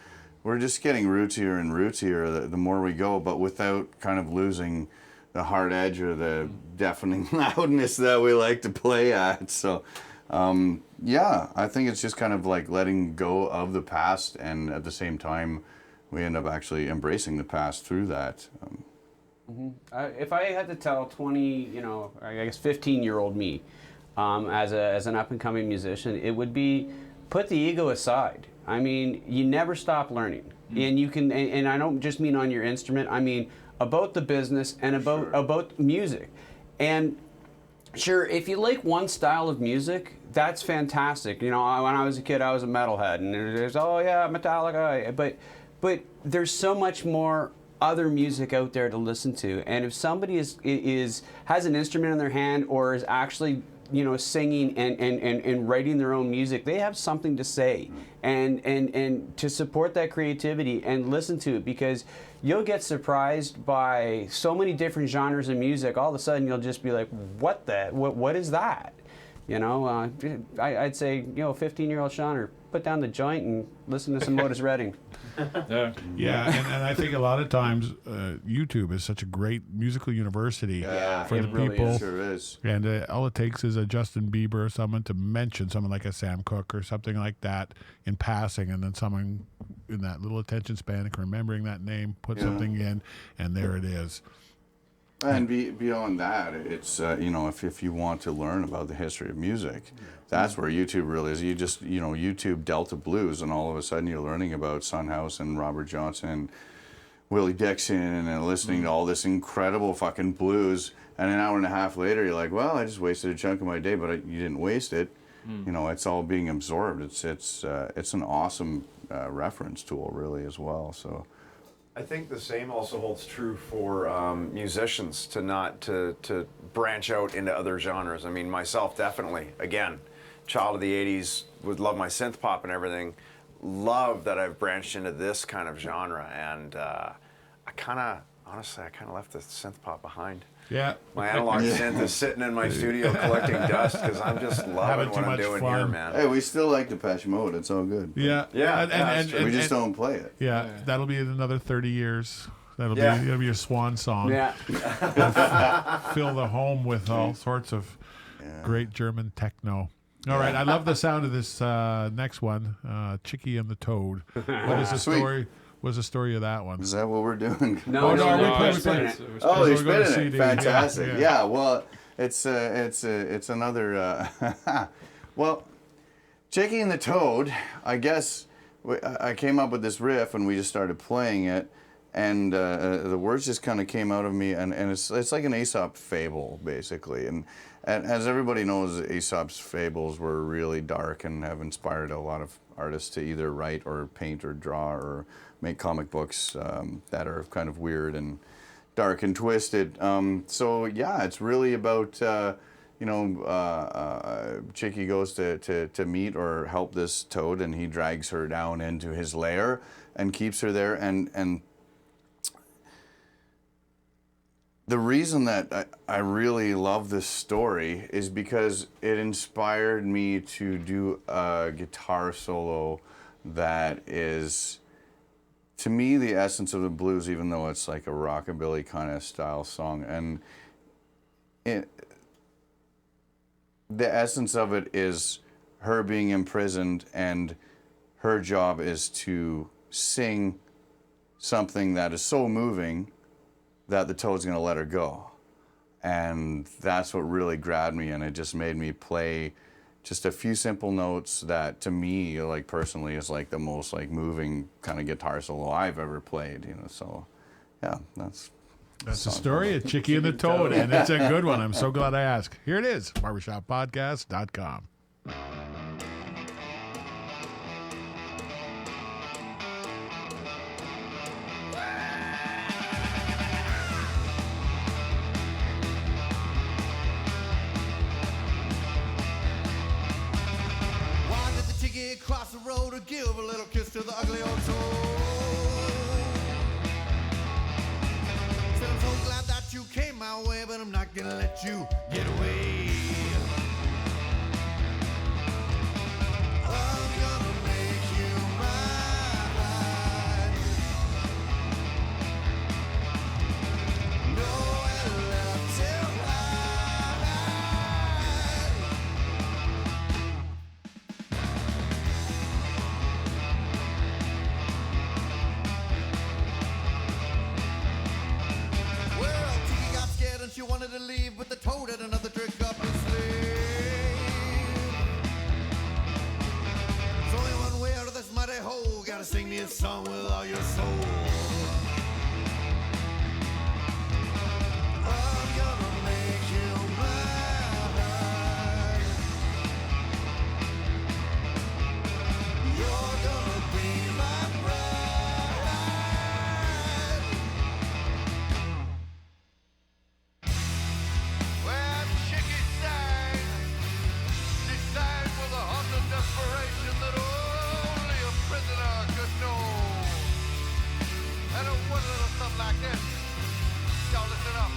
we're just getting rootsier and rootsier the more we go, but without kind of losing the hard edge or the deafening loudness that we like to play at. So I think it's just kind of like letting go of the past, and at the same time, we end up actually embracing the past through that. If I had to tell 15-year-old me, as an up-and-coming musician, it would be put the ego aside. I mean, you never stop learning, and you can. And I don't just mean on your instrument. I mean about the business and about music, and. Sure, if you like one style of music, that's fantastic. When I was a kid, I was a metalhead, and there's Metallica, but there's so much more other music out there to listen to. And if somebody has an instrument in their hand or is actually singing and writing their own music, they have something to say, and to support that creativity and listen to it, because you'll get surprised by so many different genres of music. All of a sudden, you'll just be like, "What is that?" I'd say 15-year-old Shawn, put down the joint and listen to some Otis Redding. And I think a lot of times YouTube is such a great musical university for the really people. It sure is. And all it takes is a Justin Bieber or someone to mention someone like a Sam Cooke or something like that in passing, and then someone in that little attention span remembering that name, put something in, and there it is. And beyond that, it's if you want to learn about the history of music, that's where YouTube really is. You just YouTube Delta Blues, and all of a sudden you're learning about Sunhouse and Robert Johnson and Willie Dixon, and listening to all this incredible fucking blues. And an hour and a half later, you're like, well, I just wasted a chunk of my day, but you didn't waste it. It's all being absorbed. It's an awesome reference tool, really, as well. So. I think the same also holds true for musicians to branch out into other genres. I mean, myself, definitely. Again, child of the 80s, would love my synth pop and everything. Love that I've branched into this kind of genre, and honestly, I kind of left the synth pop behind. Yeah. My analog synth is sitting in my studio collecting dust because I'm just loving what I'm doing here, man. Hey, we still like Depeche Mode. It's all good. Yeah. And we just don't play it. Yeah, that'll be in another 30 years. That'll be your swan song. Yeah. Fill the home with all sorts of great German techno. All right, I love the sound of this next one, Chicky and the Toad. What is the Sweet. story? What's the story of that one? Is that what we're doing? No, Oh, no, no, we no, play- we're we spinning play- it. Oh, We're you're going to spinning it. CD. Fantastic. Yeah. Yeah. Well, it's another. Well, Chicky and the Toad. I guess I came up with this riff and we just started playing it, and the words just kind of came out of me, and it's like an Aesop fable basically, and as everybody knows, Aesop's fables were really dark and have inspired a lot of artists to either write or paint or draw or make comic books that are kind of weird and dark and twisted. So yeah, it's really about Chicky goes to meet or help this toad, and he drags her down into his lair and keeps her there. And the reason that I really love this story is because it inspired me to do a guitar solo that is, to me, the essence of the blues, even though it's like a rockabilly kind of style song. And the essence of it is her being imprisoned, and her job is to sing something that is so moving that the toad's going to let her go. And that's what really grabbed me, and it just made me play just a few simple notes that, to me, like personally, is like the most like moving kind of guitar solo I've ever played. So yeah, that's the story of Chicky and the Toad, and it's a good one. I'm so glad I asked. Here it is, barbershoppodcast.com. Why did the chicky cross the road to give a little kiss to the ugly old toad? Said, I'm so glad that you came my way, but I'm not gonna let you get away. I'm gonna make you mine. Nowhere left to hide. Well, Tiki got scared and she wanted to leave, but the toad had another trick up his sleeve. There's only one way out of this muddy hole. Gotta sing me a song with all your soul. I'm gonna make you mine. You're gonna be my bride. When Chicky sang, she sang with a heart of desperation that only a prisoner could know. And it went a little something like this. Y'all listen up.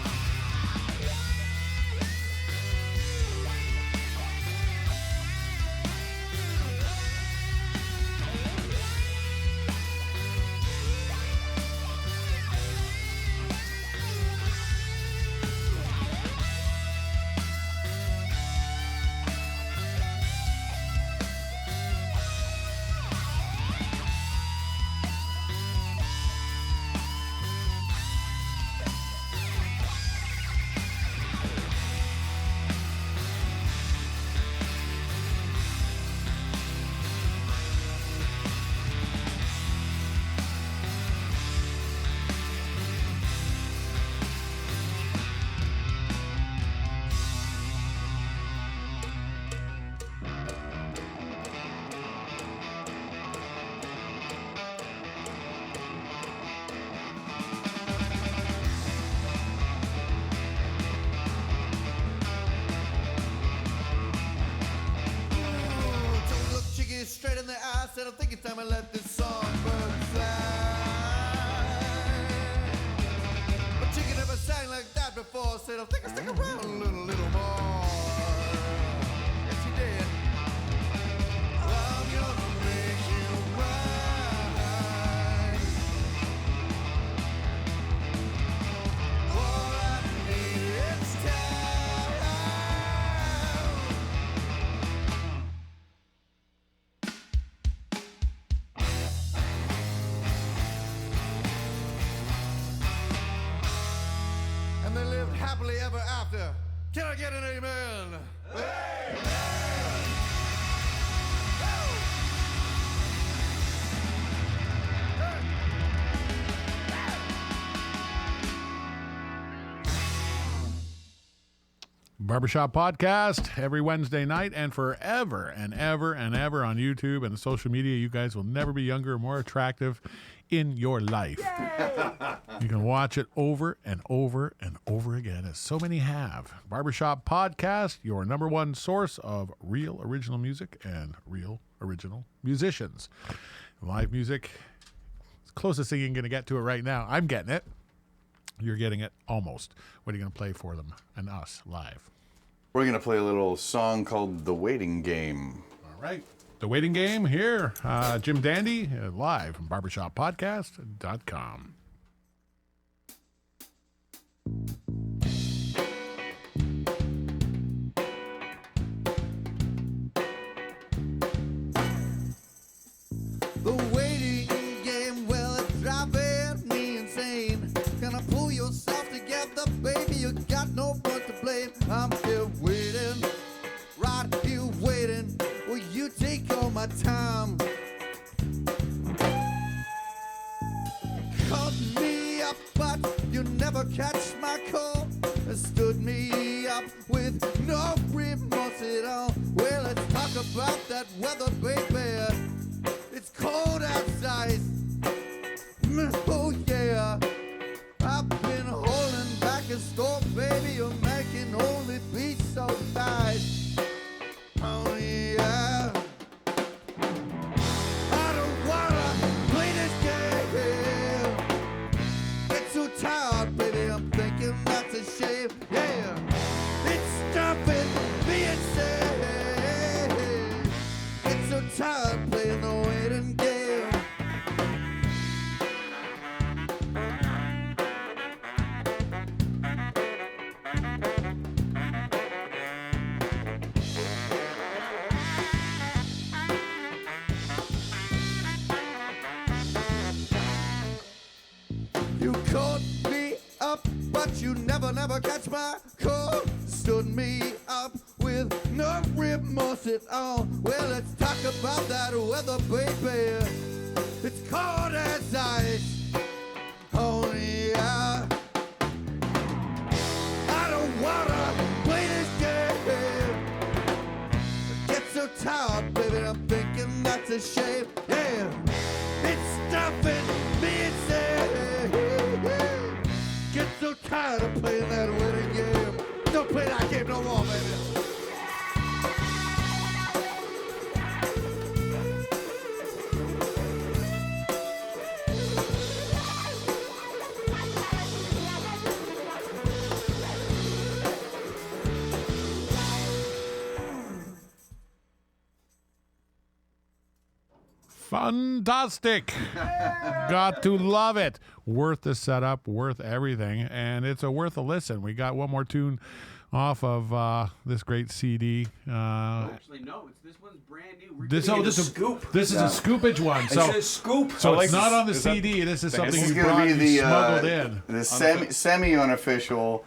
Don't look Chicky straight in the eye. Said I think it's time I let this songbird fly. But Chicky never sang like that before. Said I think I'll stick around a little more. Yes, she did. I'm gonna make you mine. All I need is time. happily ever after. Can I get an amen? Barbershop Podcast every Wednesday night and forever and ever and ever on YouTube and social media. You guys will never be younger or more attractive in your life. You can watch it over and over and over again, as so many have. Barbershop Podcast, your number one source of real original music and real original musicians. Live music, it's the closest thing you're going to get to it right now. I'm getting it. You're getting it almost. What are you going to play for them and us live? We're going to play a little song called The Waiting Game. All right. The Waiting Game here. Jim Dan Dee, live from barbershoppodcast.com. The waiting game, well, it's driving me insane. Gonna pull yourself together, baby, you got no one to blame. I'm here waiting, right here waiting. Will you take all my time? Called me up, but you never catch my call. Stood me up with no remorse at all. Well, let's talk about that weather, baby. It's cold outside. Oh yeah. I've been holding back a storm, baby. You're making only be so tight. Oh yeah. I don't wanna play this game. Get too tired, baby. I'm thinking that's a shame. Yeah. It's stopping me insane. Get so tired playing the waiting game. You caught me up, but you never catch my call. Stood me up with no remorse at all. Well, let's talk about that weather, baby. It's cold as ice. Oh yeah. I don't wanna play this game. I get so tired, baby. I'm thinking that's a shame. Yeah. It's stopping me insane. Get so tired of playing that winning game. Don't play that game no more, baby. Fantastic. Got to love it. Worth the setup, worth everything, and it's worth a listen. We got one more tune off of this great CD. Actually, no. This one's brand new. This is a scoopage one. So, It's a scoop. so it's not on the CD. This is something This is you going brought, to be you smuggled in. the semi-unofficial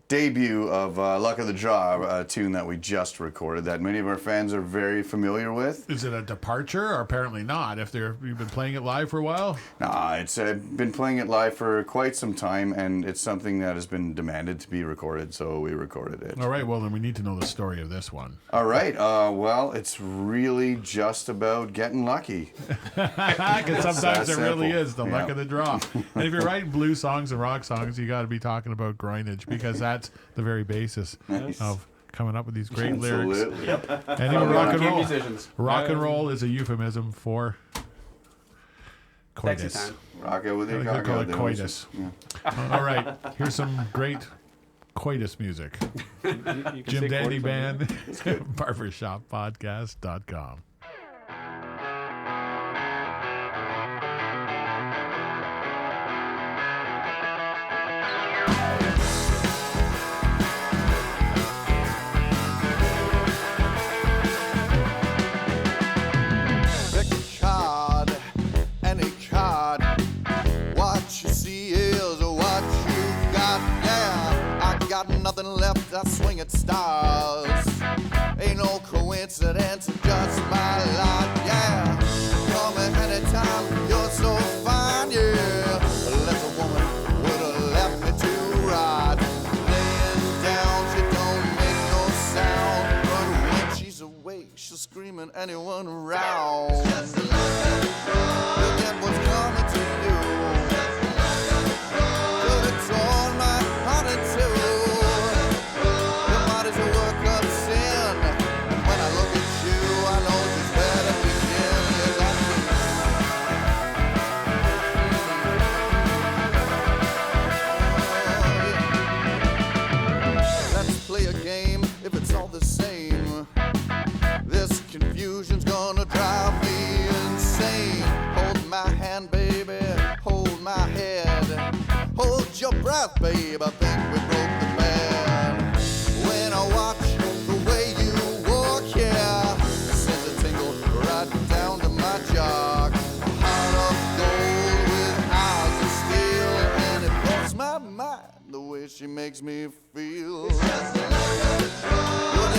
debut of Luck of the Draw, a tune that we just recorded that many of our fans are very familiar with. Is it a departure or apparently not? If you've been playing it live for a while? Nah, it's been playing it live for quite some time, and it's something that has been demanded to be recorded, so we recorded it. All right, well, then we need to know the story of this one. All right, well, it's really just about getting lucky. Because sometimes it really simple. is the luck of the draw. And if you're writing blues songs and rock songs, you got to be talking about grindage, because that's the very basis of coming up with these great lyrics. Absolutely. And even rock and roll. musicians. Rock and roll is a euphemism for coitus. Sexy time. Rock it with your They cock call out it there. coitus. All right, here's some great coitus music. Jim Dan Dee Band, barbershoppodcast.com. Pick a card, any card. What you see is what you got. Yeah, I I swing at stars. Ain't no coincidence, just my life, yeah. Call me anytime, you're so fine, yeah. Unless a woman would have left me to ride. Laying down, she don't make no sound. But when she's awake, she'll scream at anyone around. Look at what's coming to you. Could have torn my heart in two. Your body's a work of sin. And when I look at you, I know just where to begin. Yes, I do. Let's play a game if it's all the same. This confusion's gonna drive me insane. Hold my hand, baby, hold my head. Hold your breath, babe, I think we broke the bed. When I watch the way you walk, yeah, it sends a tingle right down to my jock. Heart of gold with eyes of steel, and it blows my mind the way she makes me feel. Look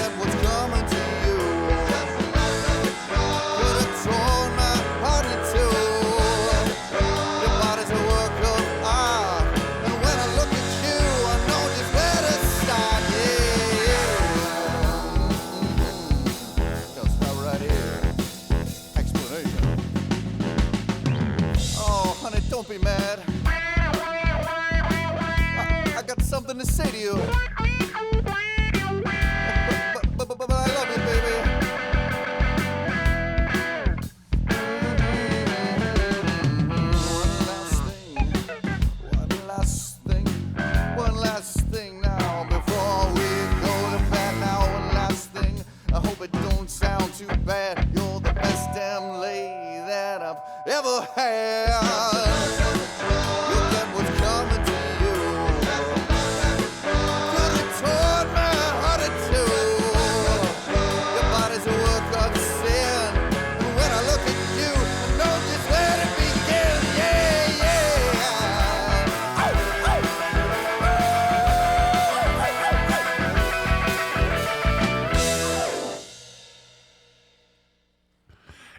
at what's coming to you. Could have torn my heart in two. Your body's a work of art, and when I look at you, I know just where to start. Yeah. Gonna stop right here. Explanation. Oh, honey, don't be mad. I got something to say to you. But I love you, baby. One last thing now before we go to bed. Now, one last thing. I hope it don't sound too bad. You're the best damn lady that I've ever had. Look at what's coming to you. Could have torn my heart in two. Your body's a work of sin. And when I look at you, I know just where to begin. Yeah, yeah.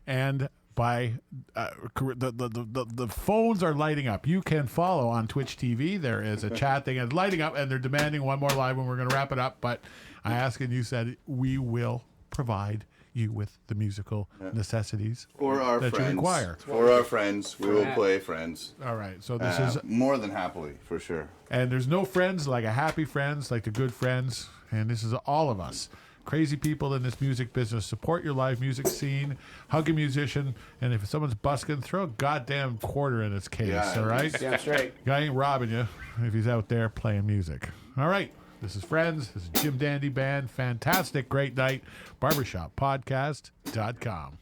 And by the phones are lighting up. You can follow on Twitch TV. There is a chat thing and lighting up, and they're demanding one more live when we're going to wrap it up. But I asked, and you said we will provide you with the musical necessities For our that friends. you require. For our friends. We will play friends. All right. So this is, More than happily, for sure. and there's no friends like a happy friends, like the good friends, and this is all of us. Crazy people in this music business. Support your live music scene. Hug a musician. And if someone's busking, throw a goddamn quarter in its case. Yeah. All right? Damn straight. Guy ain't robbing you if he's out there playing music. All right. This is Friends. This is Jim Dan Dee Band. Fantastic. Great night. BarbershopPodcast.com.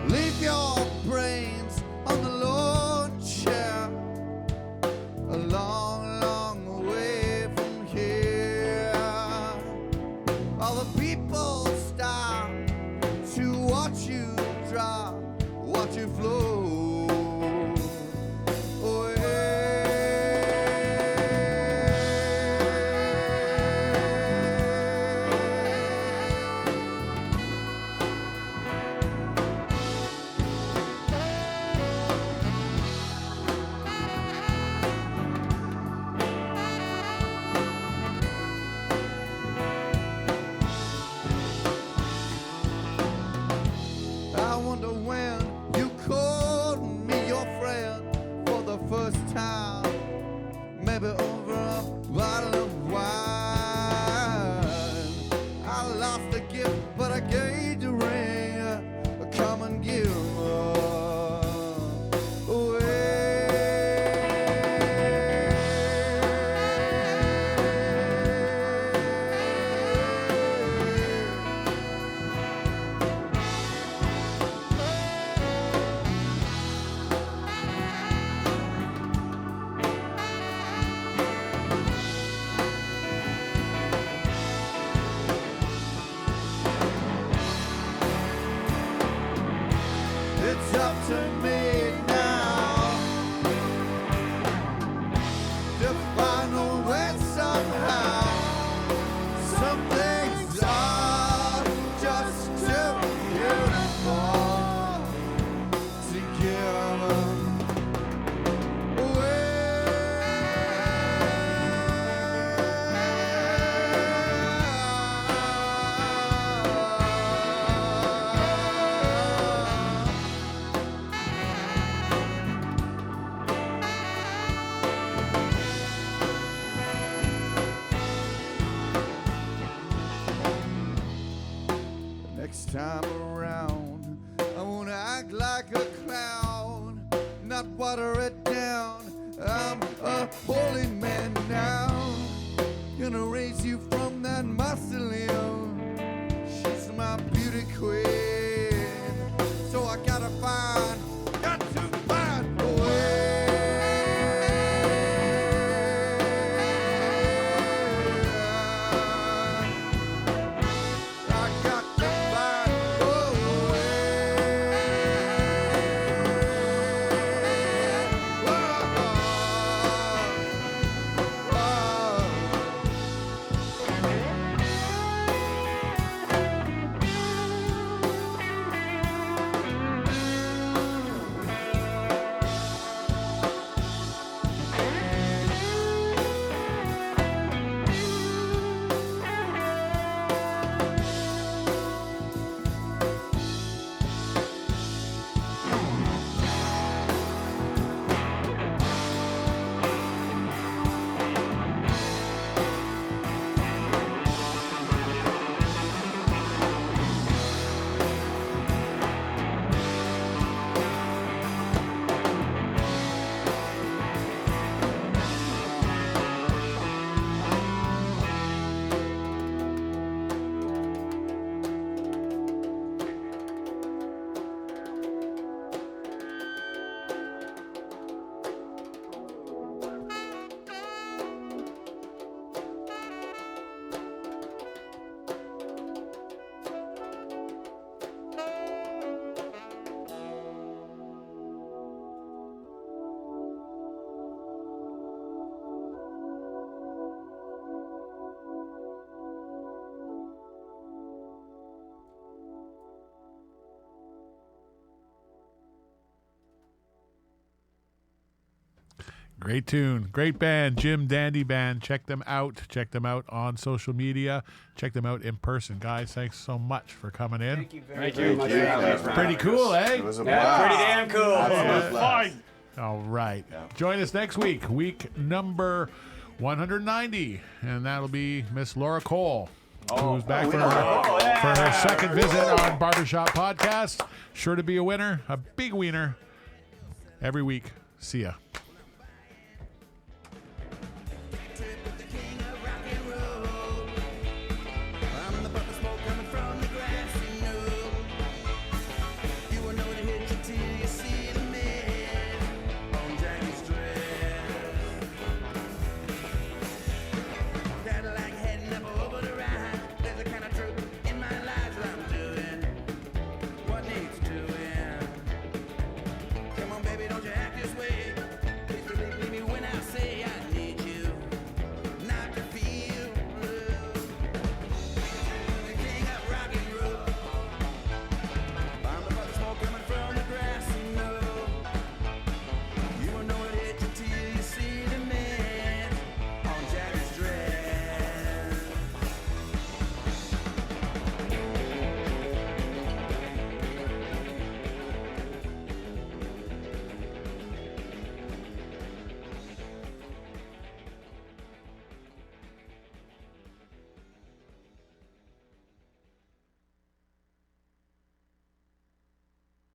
Leave your brains on the lawn chair, a long, long way from here. All the people stop to watch you drop, watch you flow away. I wonder when you called me your friend for the first time. Maybe over a bottle of wine. I lost a gift, but I gave the ring. Come and give away. cloud, not water it down. I'm a holy man now. Gonna raise you from that mausoleum. She's my beauty queen. So I got to find a way. I got to find a way. Great tune. Great band. Jim Dan Dee Band. Check them out. Check them out on social media. Check them out in person. Guys, thanks so much for coming in. Thank you very much for having us. Pretty cool, eh? It was a Yeah, blast. pretty damn cool. Absolute blast. All right. Yeah. Join us next week, week number 190, and that'll be Miss Laura Cole, who's back for her second visit on Barbershop Podcast. Sure to be a winner, a big wiener every week. See ya.